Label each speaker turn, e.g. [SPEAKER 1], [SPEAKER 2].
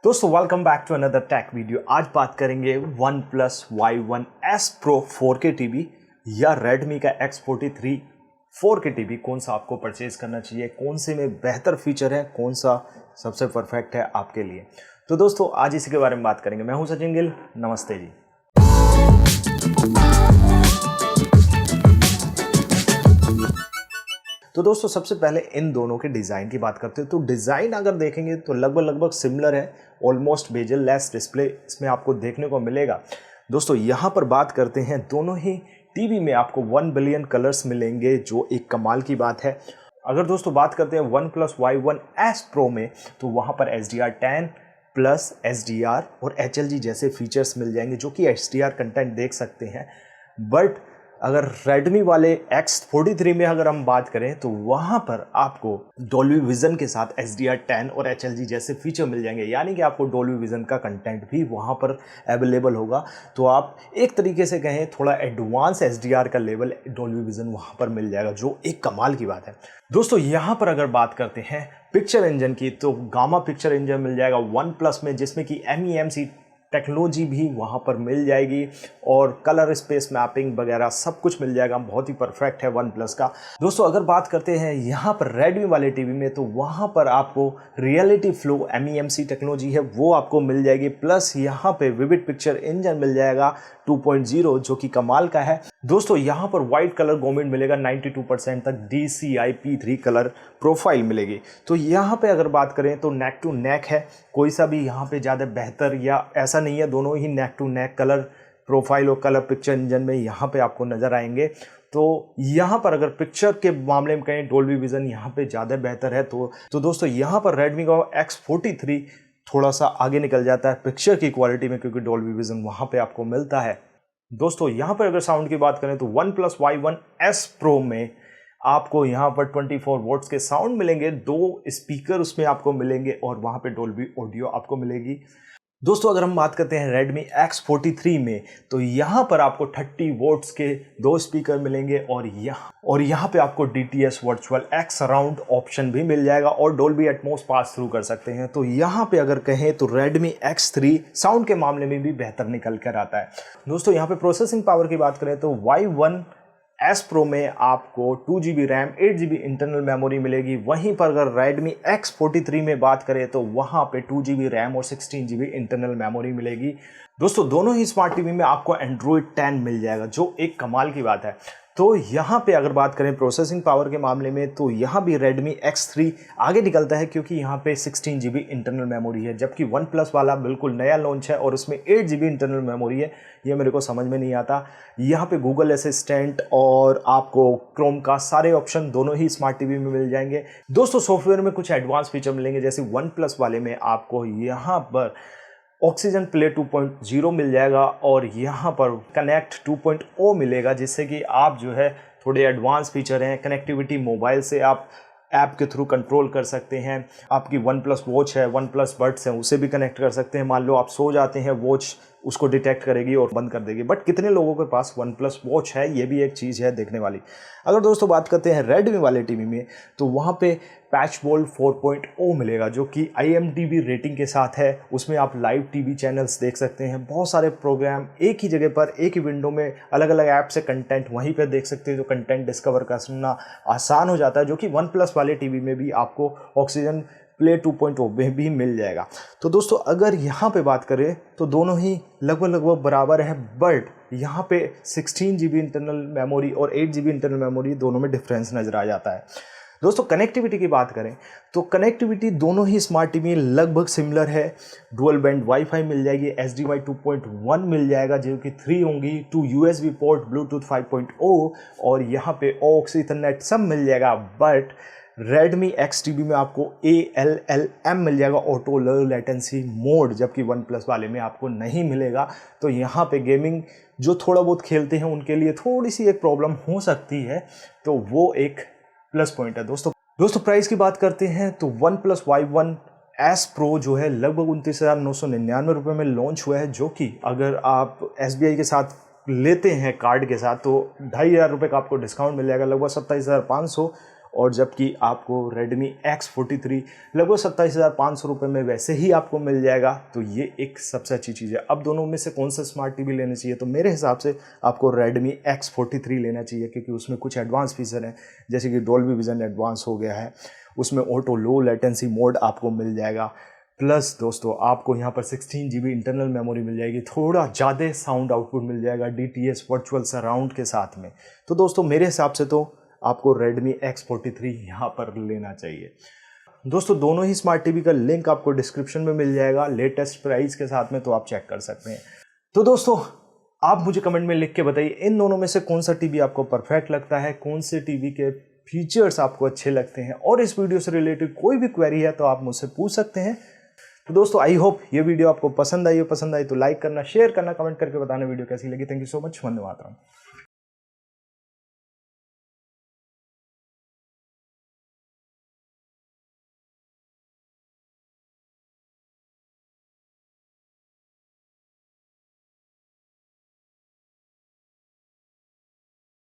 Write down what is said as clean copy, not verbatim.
[SPEAKER 1] दोस्तों welcome back to another tech video. आज बात करेंगे OnePlus Y1S Pro 4K TV या Redmi का X43 4K टीवी, कौन सा आपको परचेज करना चाहिए, कौन से में बेहतर फीचर है, कौन सा सबसे परफेक्ट है आपके लिए। तो दोस्तों आज इसी के बारे में बात करेंगे। मैं हूं सचिन गिल, नमस्ते जी। तो दोस्तों सबसे पहले इन दोनों के डिज़ाइन की बात करते हैं। तो डिज़ाइन अगर देखेंगे तो लगभग सिमिलर है, ऑलमोस्ट बेजल लेस डिस्प्ले इसमें आपको देखने को मिलेगा। दोस्तों यहाँ पर बात करते हैं, दोनों ही टीवी में आपको 1 बिलियन कलर्स मिलेंगे, जो एक कमाल की बात है। अगर दोस्तों बात करते हैं OnePlus Y1S Pro में, तो वहाँ पर HDR10 प्लस HDR और HLG जैसे फीचर्स मिल जाएंगे, जो कि HDR कंटेंट देख सकते हैं। बट अगर Redmi वाले X43 में अगर हम बात करें तो वहाँ पर आपको डॉल्बी विजन के साथ HDR10 और HLG जैसे फीचर मिल जाएंगे, यानी कि आपको डॉल्बी विजन का कंटेंट भी वहाँ पर अवेलेबल होगा। तो आप एक तरीके से कहें थोड़ा एडवांस HDR का लेवल डॉल्बी विजन वहाँ पर मिल जाएगा, जो एक कमाल की बात है। दोस्तों यहाँ पर अगर बात करते हैं पिक्चर इंजन की, तो गामा पिक्चर इंजन मिल जाएगा OnePlus में, जिसमें कि MEMC टेक्नोलॉजी भी वहाँ पर मिल जाएगी और कलर स्पेस मैपिंग वगैरह सब कुछ मिल जाएगा। बहुत ही परफेक्ट है OnePlus का। दोस्तों अगर बात करते हैं यहाँ पर Redmi वाले टीवी में, तो वहाँ पर आपको रियलिटी फ्लो MEMC टेक्नोलॉजी है वो आपको मिल जाएगी, प्लस यहाँ पे विविड पिक्चर इंजन मिल जाएगा 2.0, जो कि कमाल का है। दोस्तों यहाँ पर वाइट कलर गोमेंट मिलेगा, 92% तक DCI P3 कलर प्रोफाइल मिलेगी। तो यहाँ पे अगर बात करें तो नेक टू नेक है, कोई सा भी यहाँ पे ज़्यादा बेहतर या ऐसा नहीं है, दोनों ही neck to neck colour profile और कलर पिक्चर इंजन में यहाँ पे आपको नज़र आएंगे। तो यहाँ पर अगर पिक्चर के मामले में कहें डॉल्बी विजन यहाँ पे ज़्यादा बेहतर है। तो दोस्तों यहाँ पर Redmi का X43 थोड़ा सा आगे निकल जाता है पिक्चर की क्वालिटी में, क्योंकि डॉल्बी विजन वहाँ पे आपको मिलता है। दोस्तों यहाँ पर अगर साउंड की बात करें तो OnePlus Y1S Pro में आपको यहाँ पर 24 वॉट्स के साउंड मिलेंगे, 2 स्पीकर उसमें आपको मिलेंगे और वहाँ पे डॉल्बी ऑडियो आपको मिलेगी। दोस्तों अगर हम बात करते हैं Redmi X43 में, तो यहाँ पर आपको 30 वॉट्स के 2 स्पीकर मिलेंगे और यहाँ पे आपको DTS virtual X surround option भी मिल जाएगा और डॉल्बी एटमॉस पास थ्रू कर सकते हैं। तो यहाँ पे अगर कहें तो Redmi X3 साउंड के मामले में भी बेहतर निकल कर आता है। दोस्तों यहाँ पे प्रोसेसिंग पावर की बात करें तो Y1S Pro में आपको 2GB RAM 8GB internal memory मिलेगी। वहीं पर अगर Redmi X43 में बात करें तो वहाँ पे 2GB रैम और 16GB इंटरनल मेमोरी मिलेगी। दोस्तों दोनों ही स्मार्ट टीवी में आपको Android 10 मिल जाएगा, जो एक कमाल की बात है। तो यहाँ पे अगर बात करें प्रोसेसिंग पावर के मामले में, तो यहाँ भी Redmi X3 आगे निकलता है, क्योंकि यहाँ पे 16GB इंटरनल मेमोरी है, जबकि OnePlus वाला बिल्कुल नया लॉन्च है और उसमें 8GB इंटरनल मेमोरी है। ये मेरे को समझ में नहीं आता। यहाँ पे गूगल असिस्टेंट और आपको क्रोम का सारे ऑप्शन दोनों ही स्मार्ट टीवी में मिल जाएंगे। दोस्तों सॉफ्टवेयर में कुछ एडवांस फीचर मिलेंगे, जैसे OnePlus वाले में आपको यहाँ पर ऑक्सीजन प्ले 2.0 मिल जाएगा और यहाँ पर कनेक्ट 2.0 मिलेगा, जिससे कि आप जो है थोड़े एडवांस फीचर हैं। कनेक्टिविटी मोबाइल से आप ऐप के थ्रू कंट्रोल कर सकते हैं। आपकी OnePlus वॉच है, OnePlus बड्स हैं, उसे भी कनेक्ट कर सकते हैं। मान लो आप सो जाते हैं, वॉच उसको डिटेक्ट करेगी और बंद कर देगी। बट कितने लोगों के पास OnePlus वॉच है, ये भी एक चीज़ है देखने वाली। अगर दोस्तों बात करते हैं Redmi वाले टीवी में, तो वहाँ पे पैच बोल्ड 4.0 मिलेगा, जो कि IMDb रेटिंग के साथ है। उसमें आप लाइव टीवी चैनल्स देख सकते हैं, बहुत सारे प्रोग्राम एक ही जगह पर एक ही विंडो में अलग अलग ऐप से कंटेंट वहीं पर देख सकते हैं, जो कंटेंट डिस्कवर करना आसान हो जाता है, जो कि OnePlus वाले टीवी में भी आपको ऑक्सीजन प्ले 2.0 में भी मिल जाएगा। तो दोस्तों अगर यहाँ पे बात करें तो दोनों ही लगभग बराबर है, बट यहाँ पे 16GB इंटरनल मेमोरी और 8GB इंटरनल मेमोरी दोनों में डिफरेंस नज़र आ जाता है। दोस्तों कनेक्टिविटी की बात करें तो कनेक्टिविटी दोनों ही स्मार्ट टीवी लगभग सिमिलर है। डुअल बैंड वाईफाई मिल जाएगी, HDMI 2.1 मिल जाएगा, जो कि 3 होंगी, 2 USB पोर्ट, ब्लूटूथ 5.0 और यहाँ पे ऑक्स ईथरनेट सब मिल जाएगा। बट Redmi X टीवी में आपको ALLM मिल जाएगा, ऑटो लो लेटेंसी मोड, जबकि OnePlus वाले में आपको नहीं मिलेगा। तो यहाँ पे गेमिंग जो थोड़ा बहुत खेलते हैं उनके लिए थोड़ी सी एक प्रॉब्लम हो सकती है, तो वो एक प्लस पॉइंट है। दोस्तों प्राइस की बात करते हैं तो OnePlus Y1S Pro जो है लगभग 29,999 रुपये में लॉन्च हुआ है, जो कि अगर आप SBI के साथ लेते हैं कार्ड के साथ तो 2,500 रुपये का आपको डिस्काउंट मिल जाएगा, लगभग 27,500 और जबकि आपको Redmi X43 लगभग 27,500 रुपये में वैसे ही आपको मिल जाएगा। तो ये एक सबसे अच्छी चीज़ है। अब दोनों में से कौन सा स्मार्ट टीवी लेना चाहिए, तो मेरे हिसाब से आपको Redmi X43 लेना चाहिए, क्योंकि उसमें कुछ एडवांस फीचर हैं, जैसे कि डोल्बी विजन एडवांस हो गया है, उसमें ऑटो लो लेटेंसी मोड आपको मिल जाएगा, प्लस दोस्तों आपको यहाँ पर 16 GB इंटरनल मेमोरी मिल जाएगी, थोड़ा ज़्यादा साउंड आउटपुट मिल जाएगा DTS वर्चुअल सराउंड के साथ में। तो दोस्तों मेरे हिसाब से तो आपको Redmi X43 यहाँ पर लेना चाहिए। दोस्तों दोनों ही स्मार्ट टीवी का लिंक आपको डिस्क्रिप्शन में मिल जाएगा लेटेस्ट प्राइस के साथ में, तो आप चेक कर सकते हैं। तो दोस्तों आप मुझे कमेंट में लिख के बताइए इन दोनों में से कौन सा टीवी आपको परफेक्ट लगता है, कौन से टीवी के फीचर्स आपको अच्छे लगते हैं, और इस वीडियो से रिलेटेड कोई भी क्वेरी है तो आप मुझसे पूछ सकते हैं। तो दोस्तों आई होप ये वीडियो आपको पसंद आई तो लाइक करना, शेयर करना, कमेंट करके बताना वीडियो कैसी लगी। Thank you so much. Vande Mataram.